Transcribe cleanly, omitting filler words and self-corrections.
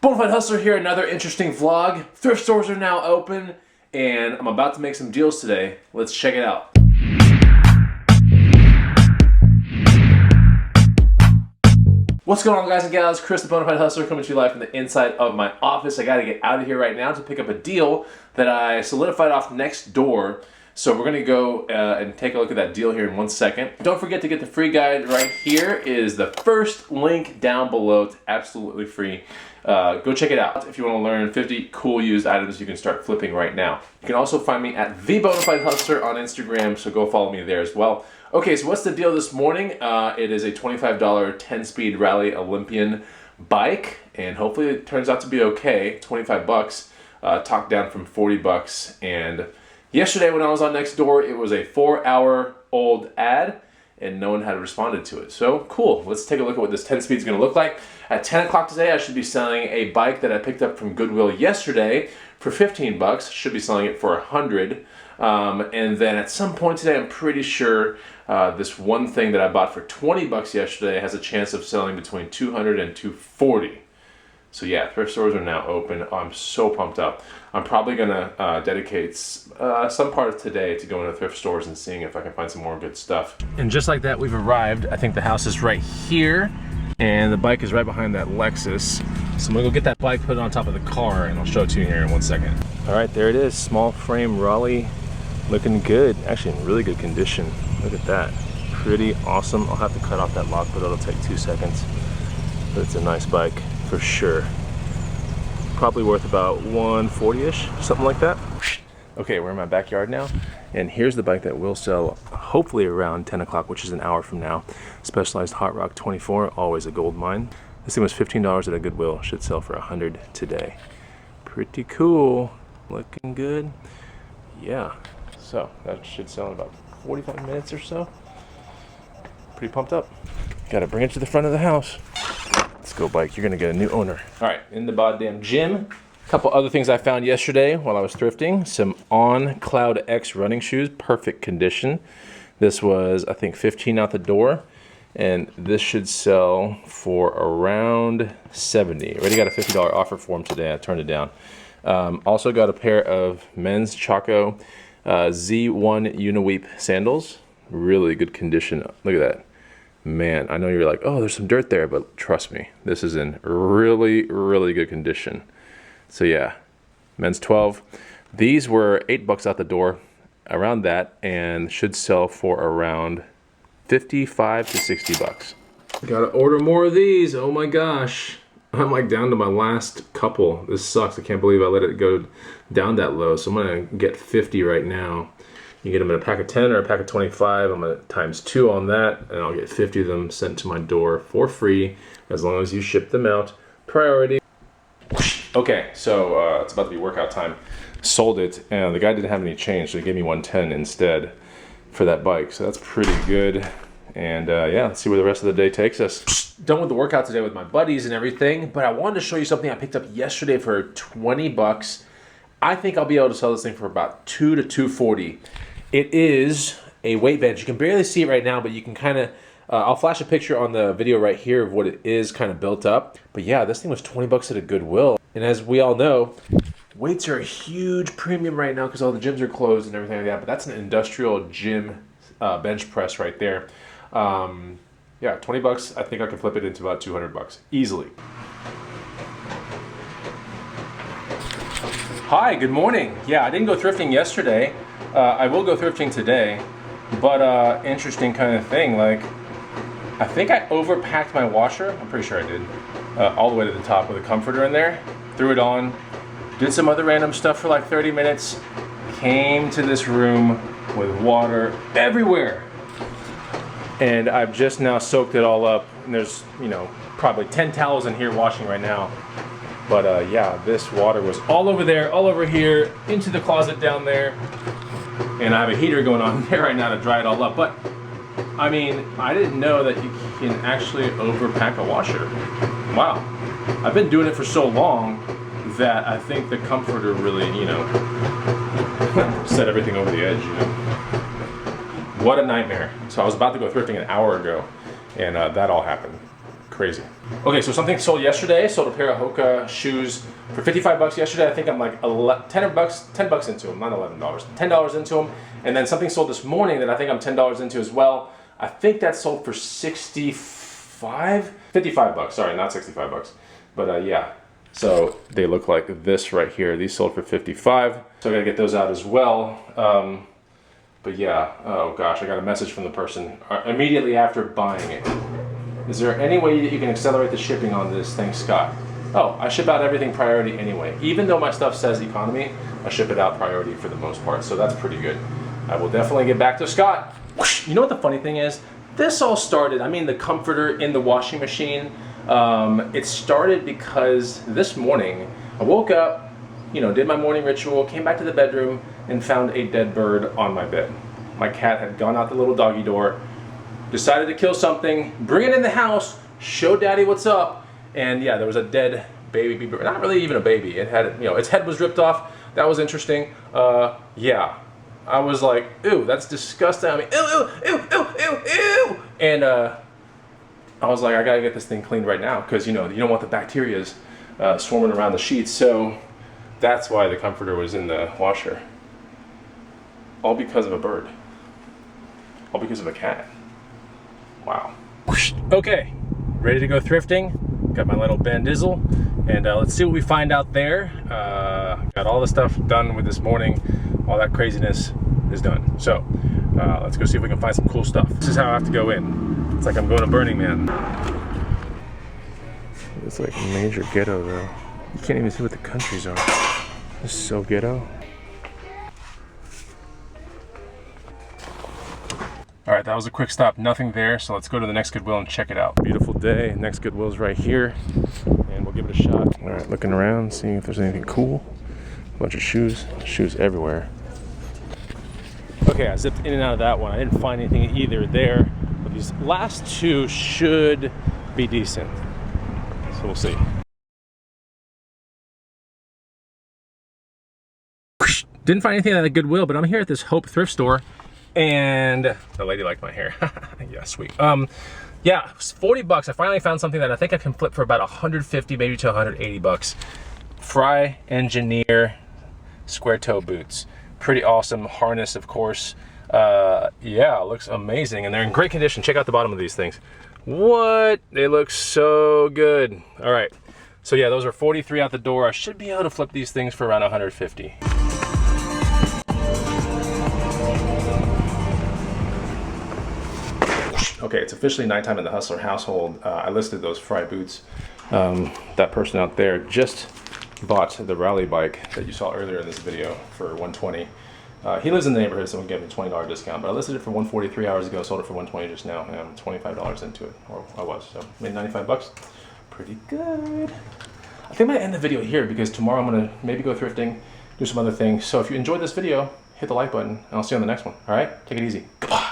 Bonafide Hustler here, another interesting vlog. Thrift stores are now open, and I'm about to make some deals today. Let's check it out. What's going on, guys and gals? Chris the Bonafide Hustler coming to you live from the inside of my office. I gotta get out of here right now to pick up a deal that I solidified off next door. So we're gonna go and take a look at that deal here in 1 second. Don't forget to get the free guide right here. Is the first link down below. It's absolutely free. Go check it out if you want to learn 50 cool used items you can start flipping right now. You can also find me at the Bonafide Hustler on Instagram, so go follow me there as well. Okay, so what's the deal this morning? It is a $25 10-speed Rally Olympian bike, and hopefully it turns out to be okay. 25 bucks, talked down from 40 bucks. And yesterday when I was on Nextdoor, it was a 4-hour-old ad, and no one had responded to it. So cool, let's take a look at what this 10-speed is gonna look like. At 10 o'clock today, I should be selling a bike that I picked up from Goodwill yesterday for 15 bucks. Should be selling it for 100. And then at some point today, I'm pretty sure this one thing that I bought for 20 bucks yesterday has a chance of selling between 200 and 240. So yeah, thrift stores are now open. I'm so pumped up. I'm probably gonna dedicate some part of today to going to thrift stores and seeing if I can find some more good stuff. And just like that, we've arrived. I think the house is right here, and the bike is right behind that Lexus. So I'm gonna go get that bike, put it on top of the car, and I'll show it to you here in 1 second. All right, there it is, small frame Raleigh, looking good. Actually in really good condition. Look at that, pretty awesome. I'll have to cut off that lock, but it'll take 2 seconds. But it's a nice bike for sure. Probably worth about 140-ish, something like that. Okay, we're in my backyard now, and here's the bike that will sell hopefully around 10 o'clock, which is an hour from now. Specialized Hot Rock 24, always a gold mine. This thing was $15 at a Goodwill, should sell for 100 today. Pretty cool, looking good. Yeah, so that should sell in about 45 minutes or so. Pretty pumped up. Gotta bring it to the front of the house. Let's go, bike, you're gonna get a new owner. All right, in the goddamn gym. A couple other things I found yesterday while I was thrifting. Some On Cloud X running shoes, perfect condition. This was, I think, 15 out the door, and this should sell for around 70. Already got a $50 offer for them today, I turned it down. Also got a pair of men's Chaco Z1 Uniweep sandals. Really good condition, look at that. Man, I know you're like, oh, there's some dirt there, but trust me, this is in really, really good condition. So yeah, men's 12. These were 8 bucks out the door, around that, and should sell for around 55 to 60 bucks. Gotta order more of these, oh my gosh. I'm like down to my last couple. This sucks, I can't believe I let it go down that low. So I'm gonna get 50 right now. You get them in a pack of 10 or a pack of 25. I'm gonna times 2 on that, and I'll get 50 of them sent to my door for free, as long as you ship them out. Priority. Okay, so it's about to be workout time. Sold it, and the guy didn't have any change, so he gave me 110 instead for that bike. So that's pretty good. And yeah, let's see where the rest of the day takes us. Done with the workout today with my buddies and everything, but I wanted to show you something I picked up yesterday for 20 bucks. I think I'll be able to sell this thing for about 2 to 240. It is a weight bench. You can barely see it right now, but you can kind of, I'll flash a picture on the video right here of what it is kind of built up. But yeah, this thing was 20 bucks at a Goodwill. And as we all know, weights are a huge premium right now because all the gyms are closed and everything like that. But that's an industrial gym bench press right there. Yeah, 20 bucks. I think I can flip it into about 200 bucks easily. Hi, good morning. Yeah, I didn't go thrifting yesterday. I will go thrifting today, but interesting kind of thing. Like, I think I overpacked my washer. I'm pretty sure I did. All the way to the top with a comforter in there. Threw it on. Did some other random stuff for like 30 minutes. Came to this room with water everywhere. And I've just now soaked it all up. And there's, you know, probably 10 towels in here washing right now. But yeah, this water was all over there, all over here, into the closet down there. And I have a heater going on there right now to dry it all up. But, I mean, I didn't know that you can actually overpack a washer. Wow. I've been doing it for so long that I think the comforter really, you know, set everything over the edge, you know. What a nightmare. So I was about to go thrifting an hour ago, and that all happened. crazy. Okay, so something sold yesterday. Sold a pair of Hoka shoes for 55 bucks yesterday. I think I'm like 10 bucks into them, not $11, $10 into them. And then something sold this morning that I think I'm $10 into as well. I think that sold for 55 bucks. Sorry, not 65 bucks. But yeah. So they look like this right here. These sold for 55. So I gotta get those out as well. But yeah, oh gosh, I got a message from the person immediately after buying it. Is there any way that you can accelerate the shipping on this thing, Scott? Oh, I ship out everything priority anyway. Even though my stuff says economy, I ship it out priority for the most part, so that's pretty good. I will definitely get back to Scott. You know what the funny thing is? This all started, I mean the comforter in the washing machine, it started because this morning I woke up, you know, did my morning ritual, came back to the bedroom and found a dead bird on my bed. My cat had gone out the little doggy door, decided to kill something, bring it in the house, show daddy what's up, and yeah, there was a dead baby bird. Not really even a baby. It had, you know, its head was ripped off. That was interesting. Yeah, I was like, ew, that's disgusting. I mean, ew, ew, ew, ew, ew, ew. And I was like, I gotta get this thing cleaned right now because you know you don't want the bacterias swarming around the sheets. So that's why the comforter was in the washer. All because of a bird. All because of a cat. Wow. Okay, ready to go thrifting. Got my little bandizzle, and let's see what we find out there. Got all the stuff done with this morning. All that craziness is done. So let's go see if we can find some cool stuff. This is how I have to go in. It's like I'm going to Burning Man. It's like major ghetto though. You can't even see what the countries are. This is so ghetto. All right, that was a quick stop, nothing there, so let's go to the next Goodwill and check it out. Beautiful day, next Goodwill's right here, and we'll give it a shot. All right, looking around, seeing if there's anything cool. A bunch of shoes everywhere. Okay, I zipped in and out of that one. I didn't find anything either there, but these last two should be decent. So we'll see. Didn't find anything at the Goodwill, but I'm here at this Hope thrift store. And the lady liked my hair. Yeah, sweet. Yeah, it was 40 bucks. I finally found something that I think I can flip for about 150, maybe to 180 bucks. Fry Engineer square toe boots. Pretty awesome harness, of course. Yeah, looks amazing. And they're in great condition. Check out the bottom of these things. What? They look so good. All right. So yeah, those are 43 out the door. I should be able to flip these things for around 150. Okay, it's officially nighttime in the Hustler household. I listed those Fry boots. That person out there just bought the rally bike that you saw earlier in this video for 120. He lives in the neighborhood, so we'll give him a $20 discount. But I listed it for 143 hours ago, sold it for 120 just now, and I'm $25 into it, or I was. So made 95 bucks. Pretty good. I think I'm gonna end the video here because tomorrow I'm gonna maybe go thrifting, do some other things. So if you enjoyed this video, hit the like button, and I'll see you on the next one. All right, take it easy. Goodbye.